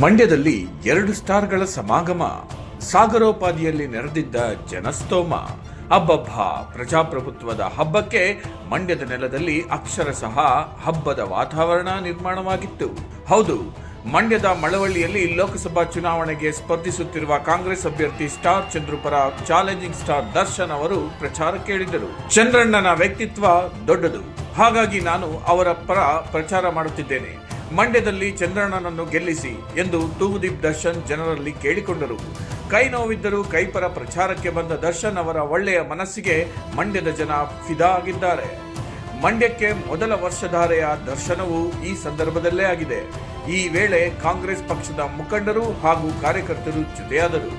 ಮಂಡ್ಯದಲ್ಲಿ 2 ಸ್ಟಾರ್ಗಳ ಸಮಾಗಮ, ಸಾಗರೋಪಾದಿಯಲ್ಲಿ ನೆರೆದಿದ್ದ ಜನಸ್ತೋಮ. ಅಬ್ಬಬ್ಬ, ಪ್ರಜಾಪ್ರಭುತ್ವದ ಹಬ್ಬಕ್ಕೆ ಮಂಡ್ಯದ ನೆಲದಲ್ಲಿ ಅಕ್ಷರಶಃ ಹಬ್ಬದ ವಾತಾವರಣ ನಿರ್ಮಾಣವಾಗಿತ್ತು. ಹೌದು, ಮಂಡ್ಯದ ಮಳವಳ್ಳಿಯಲ್ಲಿ ಲೋಕಸಭಾ ಚುನಾವಣೆಗೆ ಸ್ಪರ್ಧಿಸುತ್ತಿರುವ ಕಾಂಗ್ರೆಸ್ ಅಭ್ಯರ್ಥಿ ಸ್ಟಾರ್ ಚಂದ್ರು ಪರ ಚಾಲೆಂಜಿಂಗ್ ಸ್ಟಾರ್ ದರ್ಶನ್ ಅವರು ಪ್ರಚಾರಕ್ಕೆ ಇಳಿದರು. ಚಂದ್ರಣ್ಣನ ವ್ಯಕ್ತಿತ್ವ ದೊಡ್ಡದು, ಹಾಗಾಗಿ ನಾನು ಅವರ ಪರ ಪ್ರಚಾರ ಮಾಡುತ್ತಿದ್ದೇನೆ. ಮಂಡ್ಯದಲ್ಲಿ ಚಂದ್ರಣ್ಣನನ್ನು ಗೆಲ್ಲಿಸಿ ಎಂದು ತೂಗುದೀಪ್ ದರ್ಶನ್ ಜನರಲ್ಲಿ ಕೇಳಿಕೊಂಡರು. ಕೈ ನೋವಿದ್ದರೂ ಕೈಪರ ಪ್ರಚಾರಕ್ಕೆ ಬಂದ ದರ್ಶನ್ ಅವರ ಒಳ್ಳೆಯ ಮನಸ್ಸಿಗೆ ಮಂಡ್ಯದ ಜನ ಫಿದಾ ಆಗಿದ್ದಾರೆ. ಮಂಡ್ಯಕ್ಕೆ ಮೊದಲ ವರ್ಷಧಾರೆಯ ದರ್ಶನವೂ ಈ ಸಂದರ್ಭದಲ್ಲೇ ಆಗಿದೆ. ಈ ವೇಳೆ ಕಾಂಗ್ರೆಸ್ ಪಕ್ಷದ ಮುಖಂಡರು ಹಾಗೂ ಕಾರ್ಯಕರ್ತರು ಜೊತೆಯಾದರು.